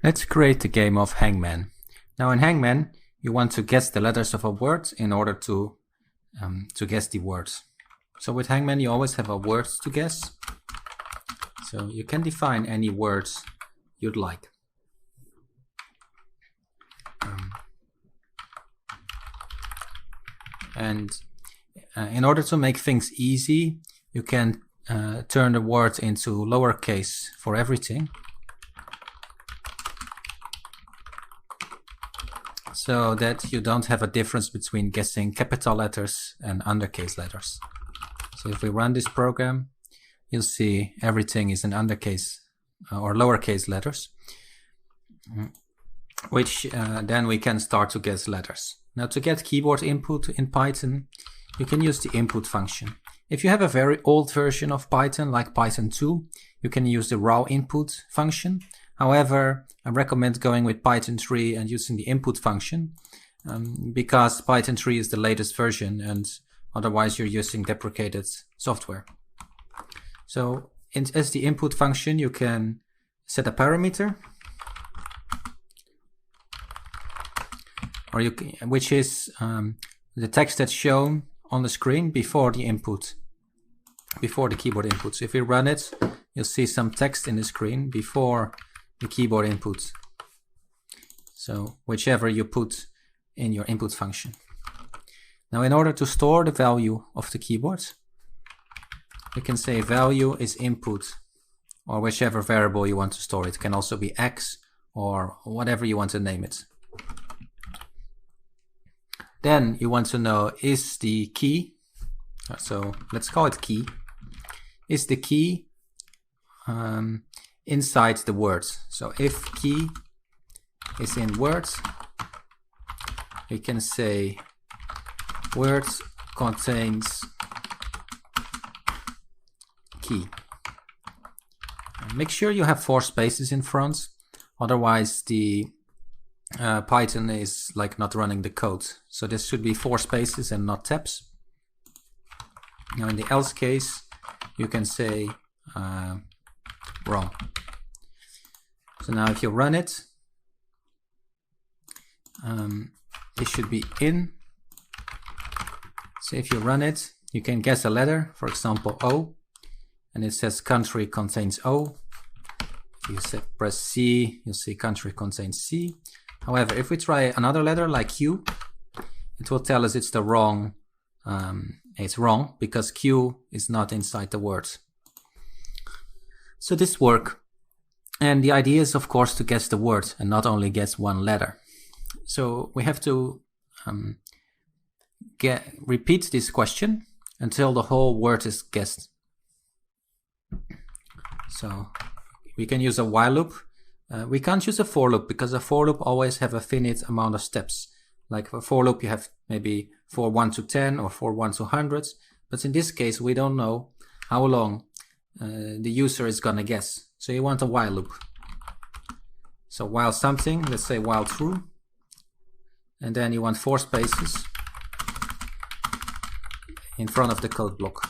Let's create the game of Hangman. Now in Hangman, you want to guess the letters of a word in order to guess the words. So with Hangman, you always have a word to guess. So you can define any words you'd like. In order to make things easy, you can turn the word into lowercase for everything. So that you don't have a difference between guessing capital letters and undercase letters. So if we run this program, you'll see everything is in undercase or lowercase letters, which then we can start to guess letters. Now to get keyboard input in Python, you can use the input function. If you have a very old version of Python, like Python 2, you can use the raw input function. However, I recommend going with Python 3 and using the input function because Python 3 is the latest version and otherwise you're using deprecated software. So as the input function, you can set a parameter, or which is the text that's shown on the screen before the input, before the keyboard input. So if we run it, you'll see some text in the screen before the keyboard input. So whichever you put in your input function. Now in order to store the value of the keyboard, you can say value is input, or whichever variable you want to store. It can also be X or whatever you want to name it. Then you want to know, is the key, so let's call it key, is the key inside the words. So if key is in words, we can say words contains key. Make sure you have 4 spaces in front, otherwise the Python is like not running the code. So this should be 4 spaces and not tabs. Now in the else case, you can say wrong. So now if you run it, it should be in. So if you run it, you can guess a letter, for example O, and it says country contains O. If you press C, you'll see country contains C. However, if we try another letter like Q, it will tell us it's the wrong, it's wrong because Q is not inside the word. So this works. And the idea is, of course, to guess the word and not only guess one letter. So we have to repeat this question until the whole word is guessed. So we can use a while loop. We can't use a for loop because a for loop always have a finite amount of steps. Like for for loop, you have maybe for 1 to 10 or for 1 to 100. But in this case, we don't know how long the user is gonna guess. So you want a while loop. So while something, let's say while true, and then you want 4 spaces in front of the code block.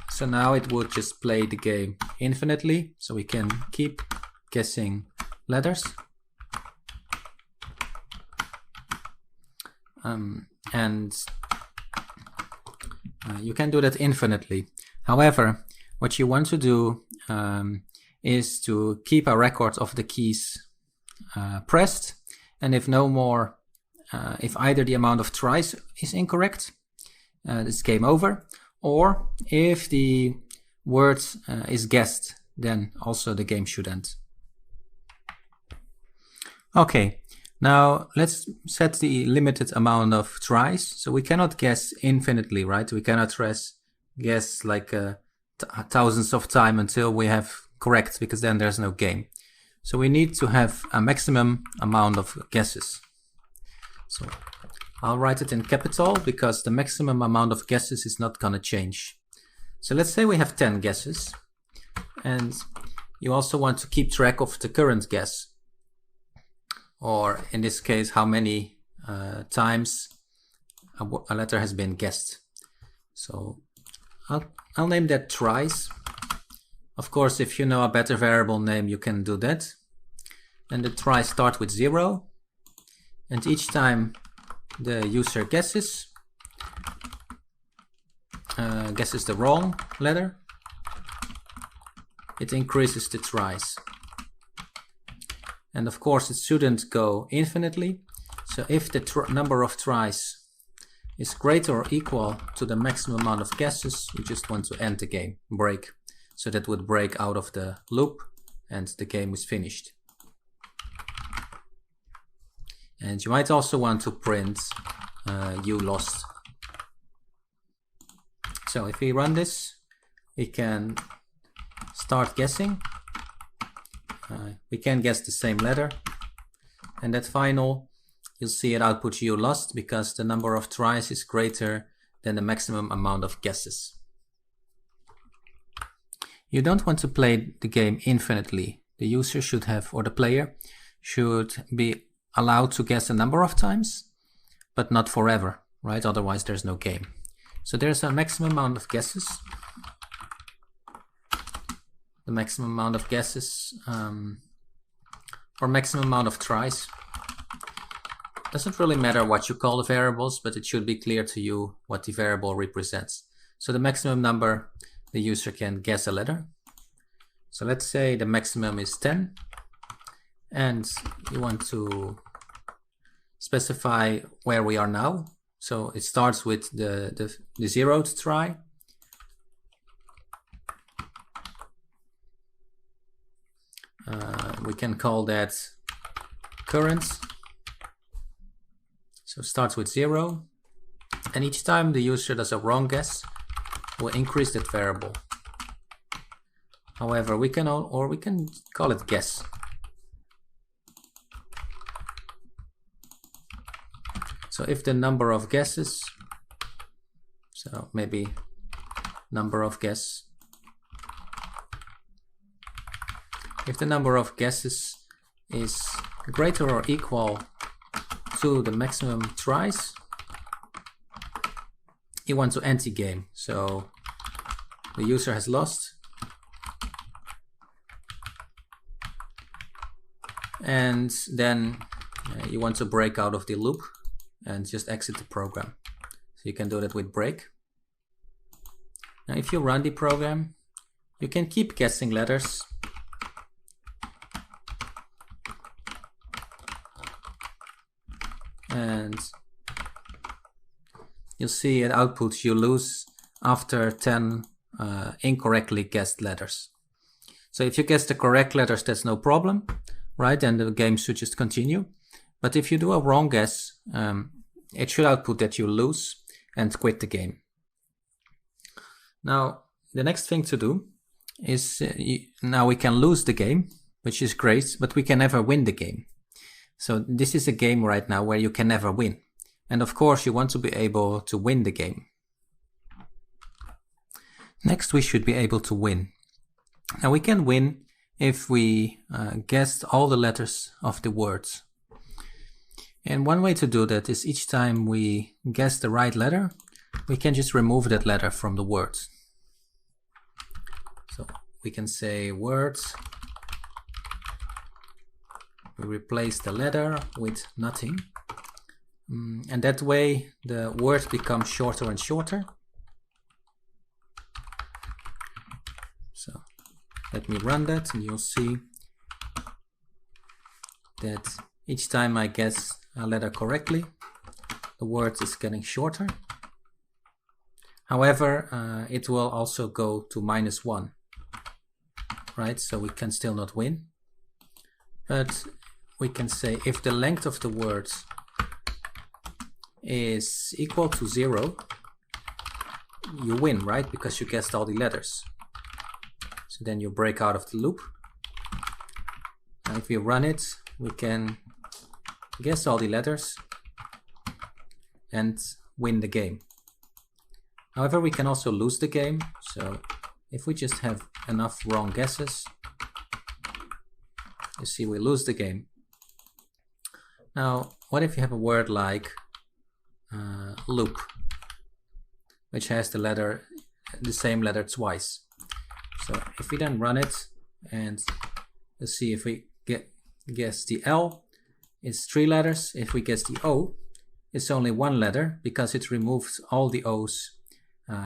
So now it would just play the game infinitely, so we can keep guessing letters. You can do that infinitely. However, what you want to do is to keep a record of the keys pressed, and if no more, if either the amount of tries is incorrect, it's game over, or if the word is guessed, then also the game should end. Okay, now let's set the limited amount of tries. So we cannot guess infinitely, right? We cannot guess like thousands of times until we have correct, because then there's no game. So we need to have a maximum amount of guesses. So I'll write it in capital because the maximum amount of guesses is not gonna change. So let's say we have 10 guesses, and you also want to keep track of the current guess, or in this case, how many times a letter has been guessed. So I'll name that tries, Of course, if you know a better variable name, you can do that. And the tries start with 0. And each time the user guesses the wrong letter, it increases the tries. And of course, it shouldn't go infinitely. So if the number of tries is greater or equal to the maximum amount of guesses, we just want to end the game, break. So that would break out of the loop and the game is finished. And you might also want to print you lost. So if we run this, we can start guessing. We can guess the same letter. And at final, you'll see it output you lost because the number of tries is greater than the maximum amount of guesses. You don't want to play the game infinitely. The user should have, or the player should be allowed to guess a number of times, but not forever, right? Otherwise there's no game. So there's a maximum amount of guesses. The maximum amount of guesses, or maximum amount of tries. Doesn't really matter what you call the variables, but it should be clear to you what the variable represents. So the maximum number the user can guess a letter. So let's say the maximum is 10, and you want to specify where we are now. So it starts with the 0th try. We can call that current. So it starts with 0, and each time the user does a wrong guess, we'll increase that variable. However, we can call it guess. So if the number of guesses, so maybe number of guess, if the number of guesses is greater or equal to the maximum tries, you want to end the game. So the user has lost, and then you want to break out of the loop and just exit the program. So you can do that with break. Now if you run the program, you can keep guessing letters. And you'll see it outputs you lose after 10 incorrectly guessed letters. So if you guess the correct letters, that's no problem, right? And the game should just continue. But if you do a wrong guess, it should output that you lose and quit the game. Now, the next thing to do is, now we can lose the game, which is great, but we can never win the game. So this is a game right now where you can never win. And of course, you want to be able to win the game. Next, we should be able to win. Now we can win if we guessed all the letters of the words. And one way to do that is each time we guess the right letter, we can just remove that letter from the words. So we can say words. We replace the letter with nothing. And that way the words become shorter and shorter. So let me run that, and you'll see that each time I guess a letter correctly, the word is getting shorter. However, it will also go to -1, right? So we can still not win. But we can say if the length of the words is equal to 0, you win, right? Because you guessed all the letters. So then you break out of the loop. And if we run it, we can guess all the letters and win the game. However, we can also lose the game. So if we just have enough wrong guesses, you see we lose the game. Now, what if you have a word like loop, which has the same letter twice? So if we then run it, and let's see if we guess the L, it's 3 letters. If we guess the O, it's only 1 letter because it removes all the O's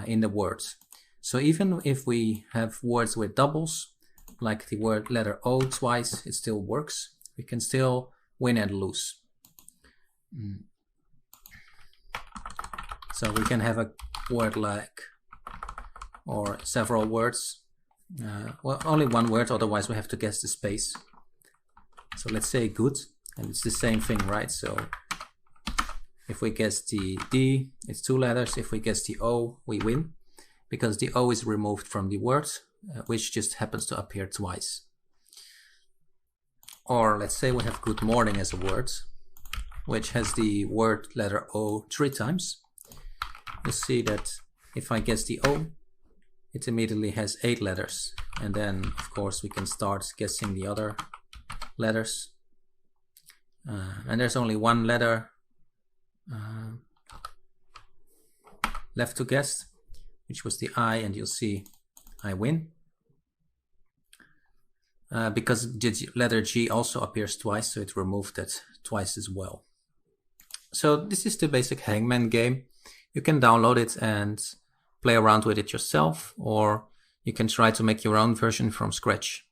in the words. So even if we have words with doubles, like the word letter O twice, it still works. We can still win and lose. So we can have a word like, or several words. Well, only 1 word, otherwise we have to guess the space. So let's say good, and it's the same thing, right? So if we guess the D, it's 2 letters. If we guess the O, we win, because the O is removed from the word, which just happens to appear twice. Or let's say we have good morning as a word, which has the word letter O 3 times. You see that if I guess the O, it immediately has 8 letters. And then, of course, we can start guessing the other letters. And there's only 1 letter left to guess, which was the I, and you'll see I win. Because the letter G also appears twice, so it removed that twice as well. So this is the basic Hangman game. You can download it and play around with it yourself, or you can try to make your own version from scratch.